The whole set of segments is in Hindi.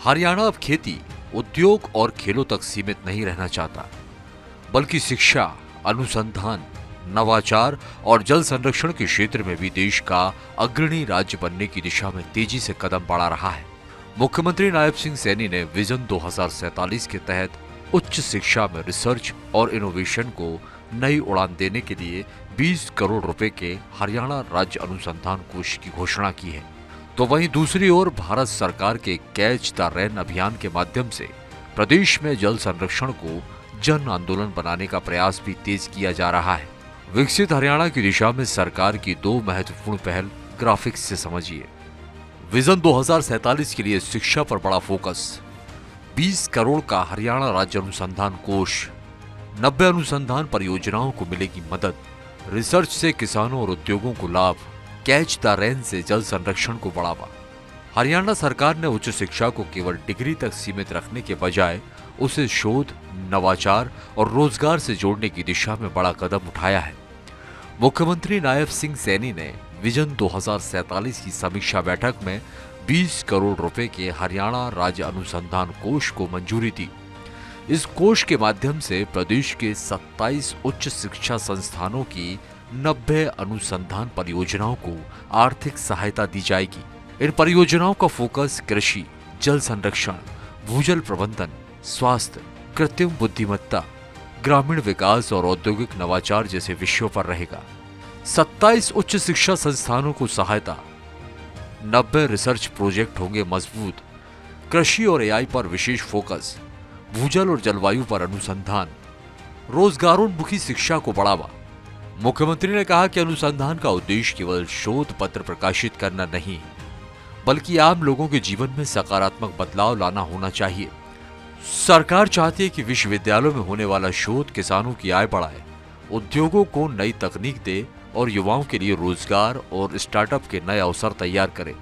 हरियाणा अब खेती, उद्योग और खेलों तक सीमित नहीं रहना चाहता, बल्कि शिक्षा, अनुसंधान, नवाचार और जल संरक्षण के क्षेत्र में भी देश का अग्रणी राज्य बनने की दिशा में तेजी से कदम बढ़ा रहा है। मुख्यमंत्री नायब सिंह सैनी ने विजन 2047 के तहत उच्च शिक्षा में रिसर्च और इनोवेशन को नई उड़ान देने के लिए 20 करोड़ रुपए के हरियाणा राज्य अनुसंधान कोष की घोषणा की है। तो वहीं दूसरी ओर भारत सरकार के कैच द रेन अभियान के माध्यम से प्रदेश में जल संरक्षण को जन आंदोलन बनाने का प्रयास भी तेज किया जा रहा है। विकसित हरियाणा की दिशा में सरकार की दो महत्वपूर्ण पहल ग्राफिक्स से समझिए। विजन 2047 के लिए शिक्षा पर बड़ा फोकस, 20 करोड़ का हरियाणा राज्य अनुसंधान कोष, 90 अनुसंधान परियोजनाओं को मिलेगी मदद, रिसर्च से किसानों और उद्योगों को लाभ, कैच द रेन से जल संरक्षण को बढ़ावा। हरियाणा सरकार ने उच्च शिक्षा को केवल डिग्री तक सीमित रखने के बजाय उसे शोध, नवाचार और रोजगार से जोड़ने की दिशा में बड़ा कदम उठाया है। मुख्यमंत्री नायब सिंह सैनी ने विजन 2047 की समीक्षा बैठक में 20 करोड़ रुपए के हरियाणा राज्य अनुसंधान कोष को मंजूरी दी। इस कोष के माध्यम से प्रदेश के 27 उच्च शिक्षा संस्थानों की 90 अनुसंधान परियोजनाओं को आर्थिक सहायता दी जाएगी। इन परियोजनाओं का फोकस कृषि, जल संरक्षण, भूजल प्रबंधन, स्वास्थ्य, कृत्रिम बुद्धिमत्ता, ग्रामीण विकास और औद्योगिक नवाचार जैसे विषयों पर रहेगा। 27 उच्च शिक्षा संस्थानों को सहायता, 90 रिसर्च प्रोजेक्ट होंगे मजबूत, कृषि और एआई पर विशेष फोकस, भूजल और जलवायु पर अनुसंधान, रोजगारोन्मुखी शिक्षा को बढ़ावा। मुख्यमंत्री ने कहा कि अनुसंधान का उद्देश्य केवल शोध पत्र प्रकाशित करना नहीं, बल्कि आम लोगों के जीवन में सकारात्मक बदलाव लाना होना चाहिए। सरकार चाहती है कि विश्वविद्यालयों में होने वाला शोध किसानों की आय बढ़ाए, उद्योगों को नई तकनीक दे और युवाओं के लिए रोजगार और स्टार्टअप के नए अवसर तैयार करे।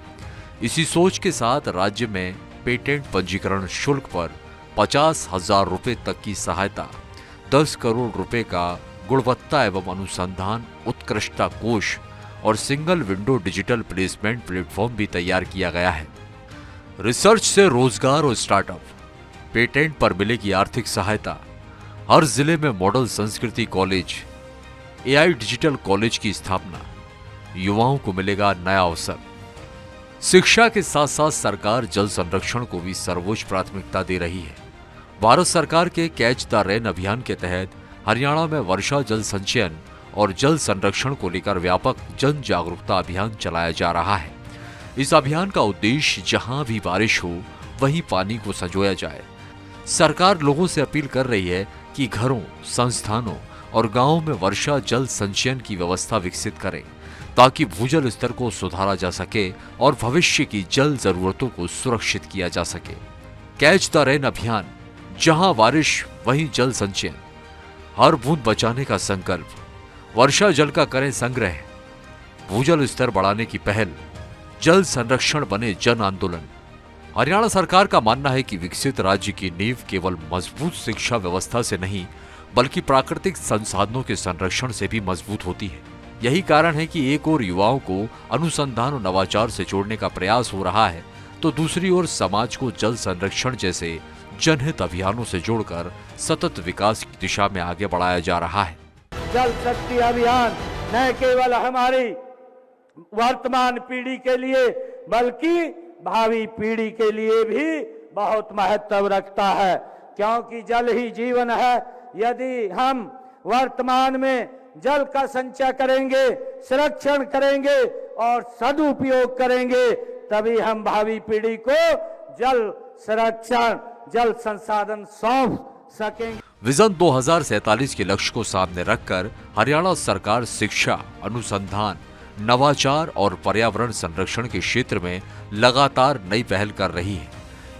इसी सोच के साथ राज्य में पेटेंट पंजीकरण शुल्क पर 50,000 रुपए तक की सहायता, 10 करोड़ रुपए का गुणवत्ता एवं अनुसंधान उत्कृष्टता कोष और single window digital placement platform भी तैयार किया गया है। रिसर्च से रोजगार और स्टार्टअप, पेटेंट पर मिलेगी आर्थिक सहायता, हर जिले में मॉडल संस्कृति कॉलेज, एआई डिजिटल कॉलेज की स्थापना, युवाओं को मिलेगा नया अवसर। शिक्षा के साथ साथ सरकार जल संरक्षण को भी सर्वोच्च प्राथमिकता दे रही है। भारत सरकार के कैच द रेन अभियान के तहत हरियाणा में वर्षा जल संचयन और जल संरक्षण को लेकर व्यापक जन जागरूकता अभियान चलाया जा रहा है। इस अभियान का उद्देश्य जहां भी बारिश हो वहीं पानी को संजोया जाए। सरकार लोगों से अपील कर रही है कि घरों, संस्थानों और गांवों में वर्षा जल संचयन की व्यवस्था विकसित करें ताकि भूजल स्तर को सुधारा जा सके और भविष्य की जल जरूरतों को सुरक्षित किया जा सके। कैच द रेन अभियान, जहां बारिश वहीं जल संचयन, हर बूंद बचाने का संकल्प, वर्षा जल का करें संग्रह, भूजल स्तर बढ़ाने की पहल, जल संरक्षण बने जन आंदोलन। हरियाणा सरकार का मानना है कि विकसित राज्य की नींव केवल मजबूत शिक्षा व्यवस्था से नहीं, बल्कि प्राकृतिक संसाधनों के संरक्षण से भी मजबूत होती है। यही कारण है कि एक ओर युवाओं को अनुसंधान और नवाचार से जोड़ने का प्रयास हो रहा है, तो दूसरी ओर समाज को जल संरक्षण जैसे जनहित अभियानों से जोड़कर सतत विकास की दिशा में आगे बढ़ाया जा रहा है। जल शक्ति अभियान न केवल हमारी वर्तमान पीढ़ी के लिए बल्कि भावी पीढ़ी के लिए भी बहुत महत्व रखता है, क्योंकि जल ही जीवन है। यदि हम वर्तमान में जल का संचय करेंगे, संरक्षण करेंगे और सदुपयोग करेंगे, तभी हम भावी पीढ़ी को जल संरक्षण, जल संसाधन सौंप सकेंगे। विजन 2047 के लक्ष्य को सामने रखकर हरियाणा सरकार शिक्षा, अनुसंधान, नवाचार और पर्यावरण संरक्षण के क्षेत्र में लगातार नई पहल कर रही है।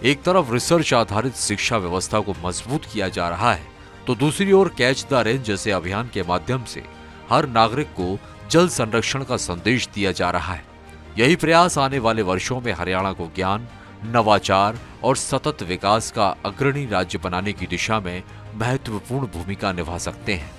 एक तरफ रिसर्च आधारित शिक्षा व्यवस्था को मजबूत किया जा रहा है, तो दूसरी ओर कैच द रेन जैसे अभियान के माध्यम से हर नागरिक को जल संरक्षण का संदेश दिया जा रहा है। यही प्रयास आने वाले वर्षों में हरियाणा को ज्ञान, नवाचार और सतत विकास का अग्रणी राज्य बनाने की दिशा में महत्वपूर्ण भूमिका निभा सकते हैं।